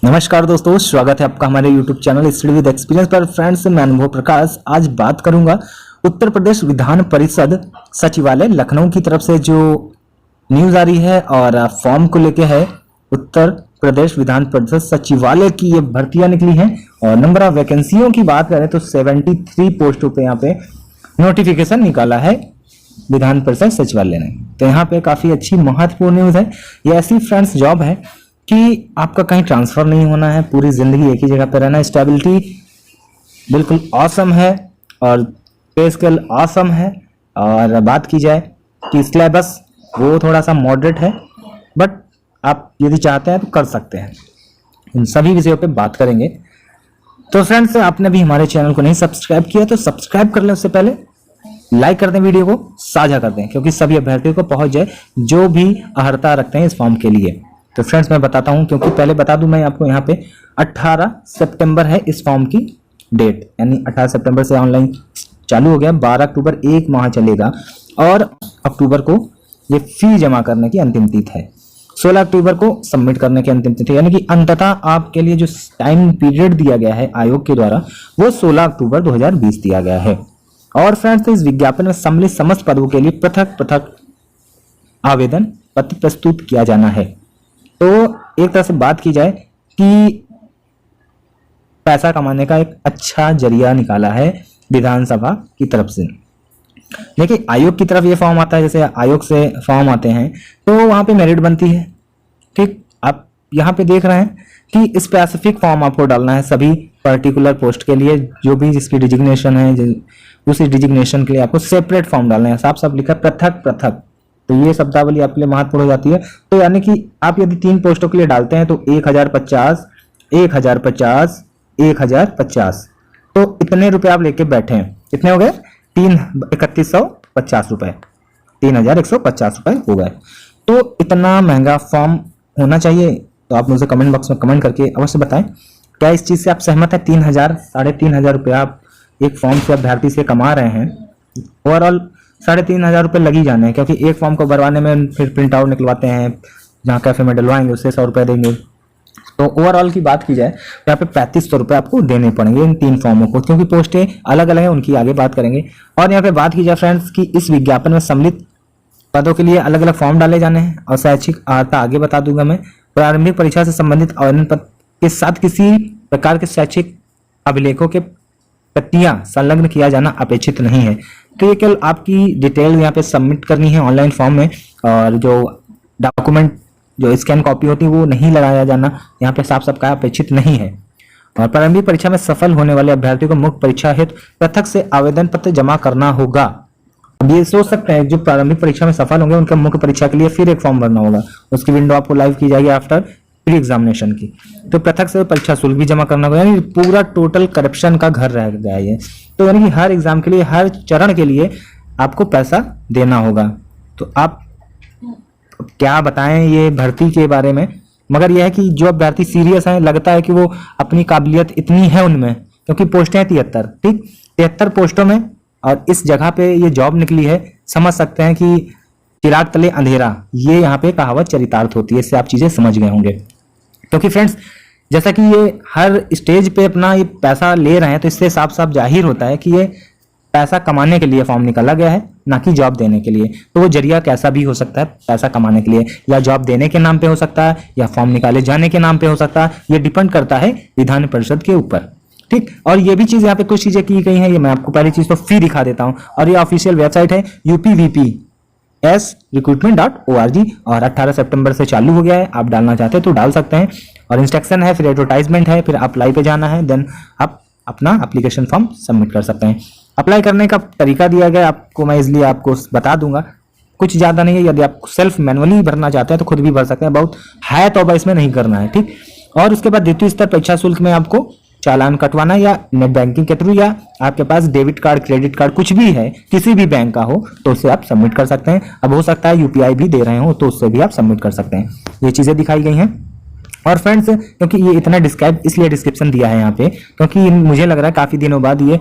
नमस्कार दोस्तों, स्वागत है आपका हमारे YouTube channel study with experience पर। फ्रेंड्स, मैं अनुभव प्रकाश आज बात करूंगा उत्तर प्रदेश विधान परिषद सचिवालय लखनऊ की तरफ से जो न्यूज आ रही है और फॉर्म को लेके है। उत्तर प्रदेश विधान परिषद सचिवालय की ये भर्तियां निकली हैं और नंबर ऑफ वैकेंसियों की बात करें तो 73 पोस्टों पे यहाँ पे नोटिफिकेशन निकाला है विधान परिषद सचिवालय ने। तो यहाँ पे काफी अच्छी महत्वपूर्ण न्यूज है। ये ऐसी फ्रेंड्स जॉब है कि आपका कहीं ट्रांसफर नहीं होना है, पूरी जिंदगी एक ही जगह पर रहना है, स्टेबिलिटी बिल्कुल ऑसम है और पे स्केल ऑसम है। और बात की जाए कि सिलेबस वो थोड़ा सा मॉडरेट है, बट आप यदि चाहते हैं तो कर सकते हैं। इन सभी विषयों पे बात करेंगे। तो फ्रेंड्स, आपने भी हमारे चैनल को नहीं सब्सक्राइब किया तो सब्सक्राइब कर लें, उससे पहले लाइक कर दें, वीडियो को साझा कर दें, क्योंकि सभी अभ्यर्थियों को पहुंच जाए जो भी अहर्ता रखते हैं इस फॉर्म के लिए। तो फ्रेंड्स, मैं बताता हूं, क्योंकि पहले बता दूं मैं आपको, यहाँ पे 18 सितंबर है इस फॉर्म की डेट, यानी 18 सितंबर से ऑनलाइन चालू हो गया। 12 अक्टूबर एक माह चलेगा और अक्टूबर को ये फी जमा करने की अंतिम तिथि है। 16 अक्टूबर को सबमिट करने की अंतिम तिथि, यानी कि अंततः आपके लिए जो टाइम पीरियड दिया गया है आयोग के द्वारा वो 16 अक्टूबर 2020 दिया गया है। और फ्रेंड्स, इस विज्ञापन में सम्मिलित समस्त पदों के लिए पृथक पृथक आवेदन पत्र प्रस्तुत किया जाना है। तो एक तरह से बात की जाए कि पैसा कमाने का एक अच्छा जरिया निकाला है विधानसभा की तरफ से। देखिए, आयोग की तरफ ये फॉर्म आता है, जैसे आयोग से फॉर्म आते हैं तो वहां पे मेरिट बनती है। ठीक, आप यहाँ पे देख रहे हैं कि स्पेसिफिक फॉर्म आपको डालना है सभी पर्टिकुलर पोस्ट के लिए, जो भी जिसकी डिजिग्नेशन है उसी डिजिग्नेशन के लिए आपको सेपरेट फॉर्म डालना है। साफ साफ लिखा है पृथक पृथक, तो ये शब्दावली आपके लिए महत्वपूर्ण हो जाती है। तो यानी कि आप यदि 3 पोस्टों के लिए डालते हैं तो 1050, 1050, 1050, तो इतने रुपए आप लेके बैठे हैं। कितने हो गए? 3150 रुपए, 3150 रुपए हो गए। तो इतना महंगा फॉर्म होना चाहिए? तो आप मुझे कमेंट बॉक्स में कमेंट करके अवश्य बताएं, क्या इस चीज से आप सहमत हैं? 3000, 3500 रुपया आप एक फॉर्म से अभ्यर्थी से कमा रहे हैं। ओवरऑल 3500 रुपये लग ही जाने हैं, क्योंकि एक फॉर्म को भरवाने में फिर प्रिंट आउट निकलवाते हैं, जहाँ कैफे में डलवाएंगे उससे 100 रुपये देंगे। तो ओवरऑल की बात की जाए तो यहाँ पे 3500 रुपये आपको देने पड़ेंगे इन 3 फॉर्मों को, क्योंकि पोस्टें अलग अलग हैं, उनकी आगे बात करेंगे। और यहाँ पे बात की जाए फ्रेंड्स कि इस विज्ञापन में सम्मिलित पदों के लिए अलग अलग फॉर्म डाले जाने हैं और शैक्षिक अर्हता आगे बता दूंगा मैं। प्रारंभिक परीक्षा से संबंधित आवेदन पत्र के साथ किसी प्रकार के शैक्षिक अभिलेखों के प्रतियां संलग्न किया जाना अपेक्षित नहीं है। तो ये केवल आपकी डिटेल यहाँ पे सबमिट करनी है ऑनलाइन फॉर्म में, और जो डॉक्यूमेंट जो स्कैन कॉपी होती है वो नहीं लगाया जाना यहाँ पे साफ साफ कहा अपेक्षित नहीं है। और प्रारंभिक परीक्षा में सफल होने वाले अभ्यर्थियों को मुख्य परीक्षा हेतु पृथक से आवेदन पत्र जमा करना होगा। अब ये सोच सकते हैं जो प्रारंभिक परीक्षा में सफल होंगे उनका मुख्य परीक्षा के लिए फिर एक फॉर्म भरना होगा, उसकी विंडो आपको लाइव की जाएगी आफ्टर प्री एग्जामिनेशन की। तो पृथक से परीक्षा शुल्क भी जमा करना होगा, यानी पूरा टोटल करप्शन का घर रह गया है। तो यानी कि हर एग्जाम के लिए, हर चरण के लिए आपको पैसा देना होगा। तो आप क्या बताएं ये भर्ती के बारे में, मगर यह है कि जो अभ्यर्थी सीरियस हैं, लगता है कि वो अपनी काबिलियत इतनी है उनमें, क्योंकि पोस्टें हैं 73, ठीक 73 पोस्टों में और इस जगह पे ये जॉब निकली है। समझ सकते हैं कि चिराग तले अंधेरा, ये यहाँ पे कहावत चरितार्थ होती है, इससे आप चीजें समझ गए होंगे। क्योंकि फ्रेंड्स, जैसा कि ये हर स्टेज पे अपना ये पैसा ले रहे हैं, तो इससे साफ साफ जाहिर होता है कि ये पैसा कमाने के लिए फॉर्म निकाला गया है, ना कि जॉब देने के लिए। तो वो जरिया कैसा भी हो सकता है पैसा कमाने के लिए, या जॉब देने के नाम पे हो सकता है, या फॉर्म निकाले जाने के नाम पे हो सकता है। ये डिपेंड करता है विधान परिषद के ऊपर, ठीक। और ये भी चीज यहाँ पे कुछ चीजें की गई हैं, ये मैं आपको पहली चीज तो फी दिखा देता हूँ। और ये ऑफिशियल वेबसाइट है upvps.recruitment.org और 18 सितंबर से चालू हो गया है। आप डालना चाहते हैं तो डाल सकते हैं। और इंस्ट्रक्शन है, फिर एडवर्टाइजमेंट है, फिर अप्लाई पे जाना है, देन आप अपना एप्लीकेशन फॉर्म सबमिट कर सकते हैं। अप्लाई करने का तरीका दिया गया आपको, मैं इसलिए आपको बता दूंगा, कुछ ज्यादा नहीं है। यदि आप सेल्फ मैनुअली भरना चाहते हैं तो खुद भी भर सकते हैं, बहुत है तो इसमें नहीं करना है, ठीक। और उसके बाद द्वितीय स्तर परीक्षा शुल्क में आपको चालान कटवाना, या नेट बैंकिंग के थ्रू, या आपके पास डेबिट कार्ड, क्रेडिट कार्ड कुछ भी है, किसी भी बैंक का हो तो उससे आप सबमिट कर सकते हैं। अब हो सकता है यूपीआई भी दे रहे हो तो उससे भी आप सबमिट कर सकते हैं। ये चीजें दिखाई गई हैं। और फ्रेंड्स, क्योंकि ये इतना डिस्क्राइब इसलिए डिस्क्रिप्शन दिया है यहाँ पे, क्योंकि मुझे लग रहा है काफी दिनों बाद ये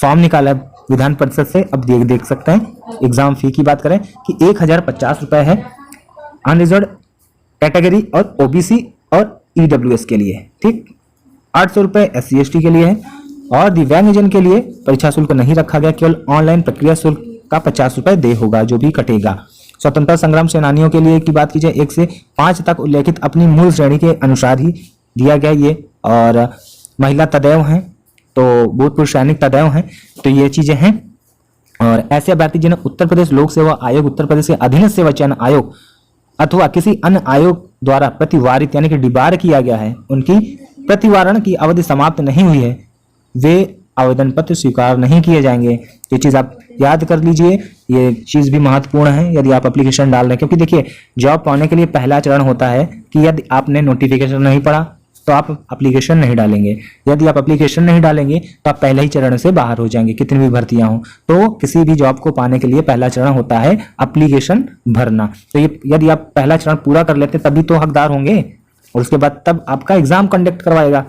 फॉर्म निकाला है विधान परिषद से। अब देख सकते हैं एग्जाम फी की बात करें कि 1050 रुपए है अनरिजर्व कैटेगरी और ओबीसी और EWS के लिए, ठीक। 800 रुपये SC/ST के लिए है और दिव्यांगजन के लिए परीक्षा शुल्क नहीं रखा गया, केवल ऑनलाइन प्रक्रिया शुल्क का 50 रुपये दे होगा जो भी कटेगा। स्वतंत्रता संग्राम सेनानियों के लिए की बात की जाए 1 से 5 तक उल्लेखित अपनी मूल श्रेणी के अनुसार ही दिया गया ये, और महिला तदैव हैं तो भूतपूर्व सैनिक तदैव हैं, तो ये चीजें हैं। और ऐसे अभ्यर्थी जिन्हें उत्तर प्रदेश लोक सेवा आयोग, उत्तर प्रदेश के अधीनस्थ सेवा चयन आयोग अथवा किसी अन्य आयोग द्वारा प्रतिवारित यानी कि डिबार किया गया है, उनकी प्रतिवारण की अवधि समाप्त नहीं हुई है, वे आवेदन पत्र स्वीकार नहीं किए जाएंगे। ये चीज आप याद कर लीजिए, ये चीज भी महत्वपूर्ण है यदि आप एप्लीकेशन डाल रहे हैं, क्योंकि देखिए जॉब पाने के लिए पहला चरण होता है कि यदि आपने नोटिफिकेशन नहीं पढ़ा तो आप एप्लीकेशन नहीं डालेंगे, यदि आप एप्लीकेशन नहीं डालेंगे तो आप पहले ही चरण से बाहर हो जाएंगे, कितनी भी भर्तियां हो। तो किसी भी जॉब को पाने के लिए पहला चरण होता है एप्लीकेशन भरना। तो ये यदि आप पहला चरण पूरा कर लेते तभी तो हकदार होंगे, और उसके बाद तब आपका एग्जाम कंडक्ट करवाएगा,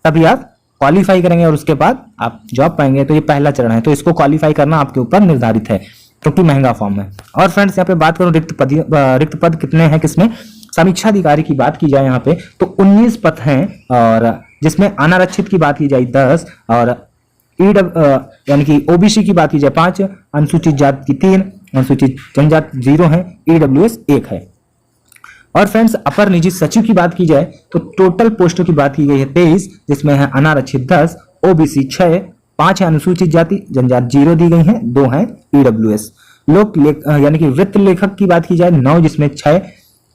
तभी आप क्वालिफाई करेंगे और उसके बाद आप जॉब पाएंगे। तो ये पहला चरण है, तो इसको क्वालिफाई करना आपके ऊपर निर्धारित है क्योंकि महंगा फॉर्म है। और फ्रेंड्स यहाँ पे बात करूं रिक्त पद कितने हैं किसमें, समीक्षा अधिकारी की बात की जाए यहाँ पे तो 19 पद हैं, और जिसमें अनारक्षित की बात की जाए 10, और यानी कि OBC की बात की जाए 5, अनुसूचित जाति की 3, अनुसूचित जनजाति 0 है, EWS 1 है। और फ्रेंड्स अपर निजी सचिव की बात की जाए तो टोटल पोस्टों की बात की गई है 23, जिसमें है अनारक्षित 10, OBC 6, 5 है अनुसूचित जाति जनजाति 0 दी गई हैं, 2 हैं EWS। यानी कि वित्त लेखक की बात की जाए 9, जिसमें 6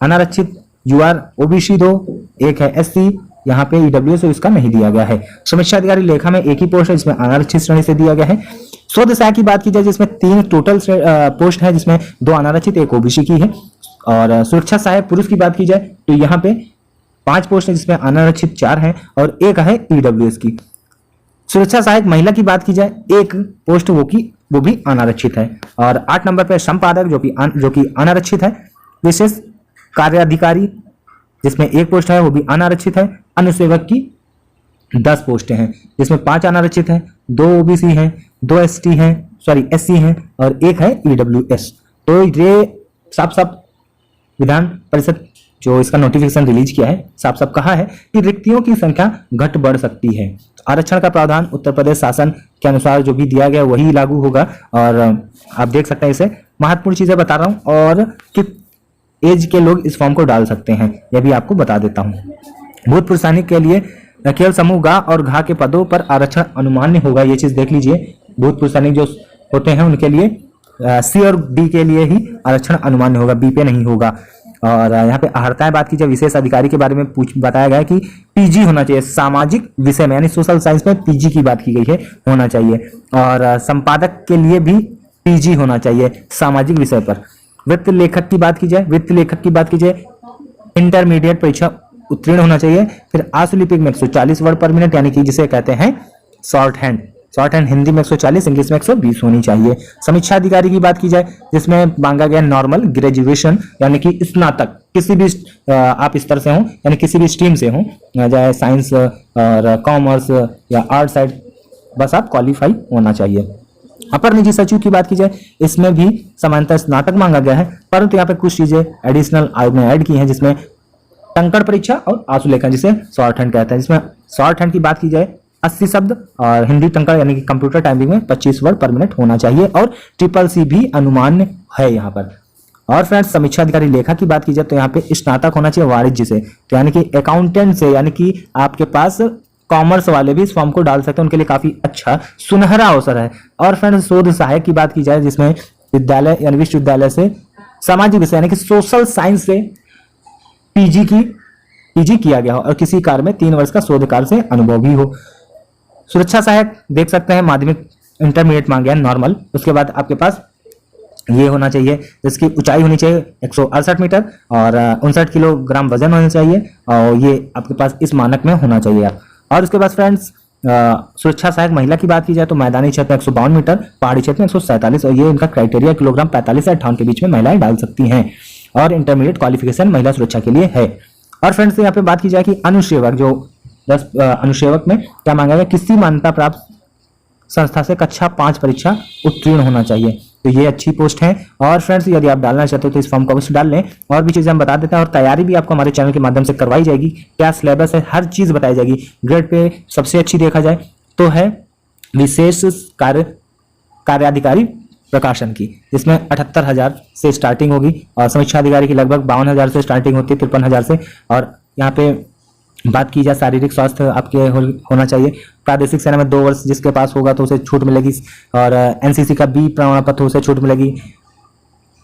अनारक्षित UR OBC 2, 1 है SC, यहाँ पे EWS इसका नहीं दिया गया है। समीक्षा अधिकारी लेखा में एक ही पोस्ट है जिसमें अनारक्षित श्रेणी से दिया गया है। शोध सहायक की बात की जाए जिसमें 3 टोटल पोस्ट है, जिसमें 2 अनारक्षित 1 OBC की है। और सुरक्षा सहायक पुरुष की बात की जाए तो यहाँ पे 5 पोस्ट है जिसमें अनारक्षित 4 है और 1 है EWS की। सुरक्षा सहायक महिला की बात की जाए 1 पोस्ट वो भी अनारक्षित है। और 8 नंबर पे संपादक जो कि अनारक्षित है। विशेष कार्याधिकारी जिसमें 1 पोस्ट है वो भी अनारक्षित है। अनुसेवक की 10 पोस्टें हैं जिसमें 5 अनारक्षित हैं, 2 OBC हैं, 2 SC हैं और 1 है EWS। तो ये साफ विधान परिषद जो इसका नोटिफिकेशन रिलीज किया है साफ कहा है कि रिक्तियों की संख्या घट बढ़ सकती है। आरक्षण का प्रावधान उत्तर प्रदेश शासन के अनुसार जो भी दिया गया वही लागू होगा। और आप देख सकते हैं इसे महत्वपूर्ण चीजें बता रहा हूं और कि एज के लोग इस फॉर्म को डाल सकते हैं यह भी आपको बता देता हूं। भूतपूर्व सैनिक के लिए केवल समूह गा और घा के पदों पर आरक्षण अनुमान्य होगा, ये चीज देख लीजिए। भूतपूर्व सैनिक जो होते हैं उनके लिए C और D के लिए ही आरक्षण अनुमान्य होगा, B पे नहीं होगा। और यहाँ पे अर्हताएं बात की जाए विशेष अधिकारी के बारे में बताया गया है कि PG होना चाहिए सामाजिक विषय में, यानी सोशल साइंस में PG की बात की गई है होना चाहिए। और संपादक के लिए भी PG होना चाहिए सामाजिक विषय पर। वित्त लेखक की बात की जाए इंटरमीडिएट परीक्षा उत्तीर्ण होना चाहिए। फिर आशुलिपिक में 140 वर्ड पर मिनट यानी कि जिसे कहते हैं शॉर्ट हैंड हिंदी में 140, इंग्लिश में 120 होनी चाहिए। समीक्षा अधिकारी की बात की जाए जिसमें मांगा गया नॉर्मल ग्रेजुएशन यानी कि स्नातक किसी भी आप स्तर से हो यानी किसी भी स्ट्रीम से हो, चाहे साइंस और कॉमर्स या आर्ट साइड, बस आप क्वालिफाई होना चाहिए। अपर निजी सचिव की बात की जाए इसमें भी समानता स्नातक मांगा गया है, परंतु यहाँ पे कुछ चीजें एडिशनल आयोग ने ऐड की हैं जिसमें टंकण परीक्षा और आशुलेखन जिसे शॉर्ट हैंड कहते हैं, जिसमें शॉर्ट हैंड की बात की जाए 80 शब्द और हिंदी टंकण यानी कि कंप्यूटर टाइपिंग में 25 वर्ड पर मिनट होना चाहिए और CCC भी अनुमान्य है यहाँ पर। और फ्रेंड्स समीक्षा अधिकारी लेखा की बात की जाए तो यहाँ पे स्नातक होना चाहिए वाणिज्य से, तो यानी कि अकाउंटेंट से, यानी कि आपके पास कॉमर्स वाले भी इस फॉर्म को डाल सकते हैं, उनके लिए काफी अच्छा सुनहरा अवसर है। और फ्रेंड्स शोध सहायक की बात की जाए जिसमें विद्यालय यानी विश्वविद्यालय से सामाजिक विषय यानी कि सोशल साइंस से PG किया गया हो और किसी कार्य में 3 वर्ष का शोध कार्य से अनुभव भी हो। सुरक्षा सहायक देख सकते हैं माध्यमिक इंटरमीडिएट मांगे हैं नॉर्मल, उसके बाद आपके पास ये होना चाहिए जिसकी ऊंचाई होनी चाहिए 168 मीटर और 59 किलोग्राम वजन होना चाहिए और ये आपके पास इस मानक में होना चाहिए। और उसके बाद फ्रेंड्स सुरक्षा सहायक महिला की बात की जाए तो मैदानी क्षेत्र में 152 मीटर, पहाड़ी क्षेत्र में 147 और ये इनका क्राइटेरिया किलोग्राम 45 से 58 के बीच में महिलाएं डाल सकती हैं और इंटरमीडिएट क्वालिफिकेशन महिला सुरक्षा के लिए है। और फ्रेंड्स यहाँ पे बात की जाए कि अनुसेवक जो 10 अनुसेवक में क्या मांगा गया, किसी मान्यता प्राप्त संस्था से कक्षा 5 परीक्षा उत्तीर्ण होना चाहिए। तो ये अच्छी पोस्ट है। और फ्रेंड्स यदि आप डालना चाहते हो तो इस फॉर्म को अवश्य डाल लें। और भी चीजें हम बता देते हैं, और तैयारी भी आपको हमारे चैनल के माध्यम से करवाई जाएगी। क्या सिलेबस है, हर चीज बताई जाएगी। ग्रेड पे सबसे अच्छी देखा जाए तो है विशेष कार्याधिकारी प्रकाशन की, जिसमें 78,000 से स्टार्टिंग होगी, और समीक्षा अधिकारी की लगभग 52,000 से स्टार्टिंग होती है, 53,000 से। और यहाँ पे बात की जाए शारीरिक स्वास्थ्य आपके होना चाहिए। प्रादेशिक सेना में 2 वर्ष जिसके पास होगा तो उसे छूट मिलेगी, और एनसीसी का बी प्रमाण पत्र उसे छूट मिलेगी।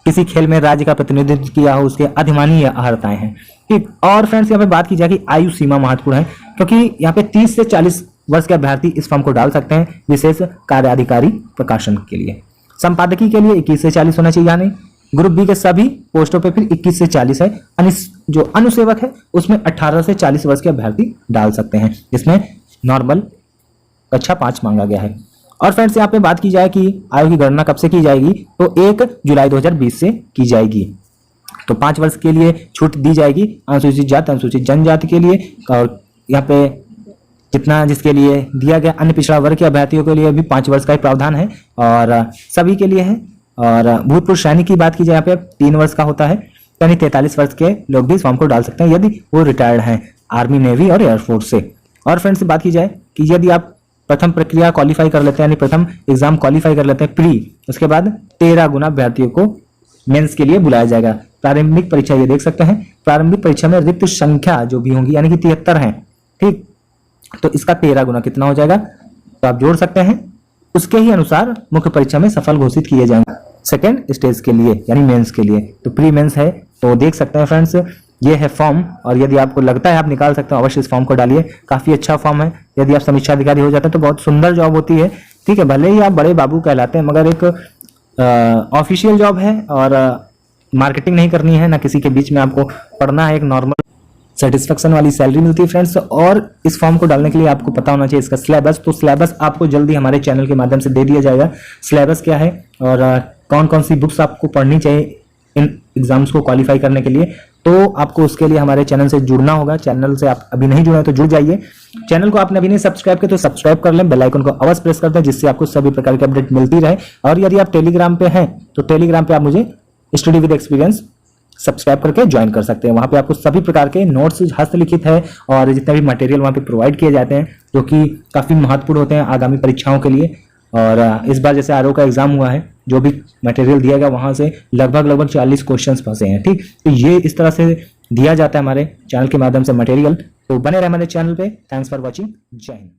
किसी खेल में राज्य का प्रतिनिधित्व किया हो उसके अधिमानी अर्हताएं हैं, ठीक। और फ्रेंड्स यहाँ पे बात की जाए कि आयु सीमा महत्वपूर्ण है, क्योंकि यहाँ पे 30 से 40 वर्ष के अभ्यर्थी इस फॉर्म को डाल सकते हैं विशेष कार्याधिकारी प्रकाशन के लिए। संपादकीय के लिए 21 से 40 होना चाहिए, यानी ग्रुप बी के सभी पोस्टों पे फिर 21 से 40 है। जो अनुसेवक है उसमें 18 से 40 वर्ष के अभ्यर्थी डाल सकते हैं, जिसमें नॉर्मल कक्षा 5 मांगा गया है। और फ्रेंड्स यहाँ पे बात की जाए कि आयु की गणना कब से की जाएगी, तो 1 जुलाई 2020 से की जाएगी। तो 5 वर्ष के लिए छूट दी जाएगी अनुसूचित जाति अनुसूचित जनजाति के लिए। और यहाँ पे जितना जिसके लिए दिया गया अन्य पिछड़ा वर्ग के अभ्यर्थियों के लिए भी 5 वर्ष का ही प्रावधान है, और सभी के लिए है। और भूतपूर्व सैनिक की बात की जाए यहाँ पे 3 वर्ष का होता है, यानी 43 वर्ष के लोग भी इस फॉर्म को डाल सकते हैं यदि वो रिटायर्ड हैं आर्मी, नेवी और एयरफोर्स से। और फ्रेंड्स बात की जाए कि यदि आप प्रथम प्रक्रिया क्वालिफाई कर लेते हैं, यानी प्रथम एग्जाम क्वालिफाई कर लेते हैं प्री, उसके बाद 13 गुना अभ्यर्थियों को मेंस के लिए बुलाया जाएगा। प्रारंभिक परीक्षा ये देख सकते हैं, प्रारंभिक परीक्षा में रिक्त संख्या जो भी होंगी यानी कि 73 है, ठीक। तो इसका 13 गुना कितना हो जाएगा, तो आप जोड़ सकते हैं, उसके ही अनुसार मुख्य परीक्षा में सफल घोषित किए जाएंगे सेकेंड स्टेज के लिए, यानी मेंस के लिए। तो प्री मेंस है, तो देख सकते हैं फ्रेंड्स ये है फॉर्म। और यदि आपको लगता है आप निकाल सकते हो, अवश्य इस फॉर्म को डालिए, काफी अच्छा फॉर्म है। यदि आप समीक्षा अधिकारी हो जाते हैं तो बहुत सुंदर जॉब होती है, ठीक है। भले ही आप बड़े बाबू कहलाते हैं, मगर एक ऑफिशियल जॉब है, और मार्केटिंग नहीं करनी है, ना किसी के बीच में आपको पढ़ना है, एक नॉर्मल सेटिस्फेक्शन वाली सैलरी मिलती है फ्रेंड्स। और इस फॉर्म को डालने के लिए आपको पता होना चाहिए इसका सिलेबस। तो सिलेबस आपको जल्दी हमारे चैनल के माध्यम से दे दिया जाएगा। सिलेबस क्या है और कौन कौन सी बुक्स आपको पढ़नी चाहिए इन एग्जाम्स को क्वालिफाई करने के लिए, तो आपको उसके लिए हमारे चैनल से जुड़ना होगा। चैनल से आप अभी नहीं जुड़े हैं तो जुड़ जाइए। चैनल को आपने अभी नहीं सब्सक्राइब किया तो सब्सक्राइब कर लें, बेल आइकन को अवश्य प्रेस कर दें, जिससे आपको सभी प्रकार की अपडेट मिलती रहे। और यदि आप टेलीग्राम पे हैं तो टेलीग्राम पे आप मुझे स्टडी विद एक्सपीरियंस सब्सक्राइब करके ज्वाइन कर सकते हैं। वहां पे आपको सभी प्रकार के नोट्स हस्तलिखित है और जितने भी मटेरियल वहां पे प्रोवाइड किए जाते हैं, जो कि काफी महत्वपूर्ण होते हैं आगामी परीक्षाओं के लिए। और इस बार जैसे आरओ का एग्जाम हुआ है, जो भी मटेरियल दिया गया वहां से लगभग 40 क्वेश्चंस फंसे हैं, ठीक। तो ये इस तरह से दिया जाता है हमारे चैनल के माध्यम से मटेरियल। तो बने रहे हमारे चैनल पे। Thanks for watching. जय हिंद।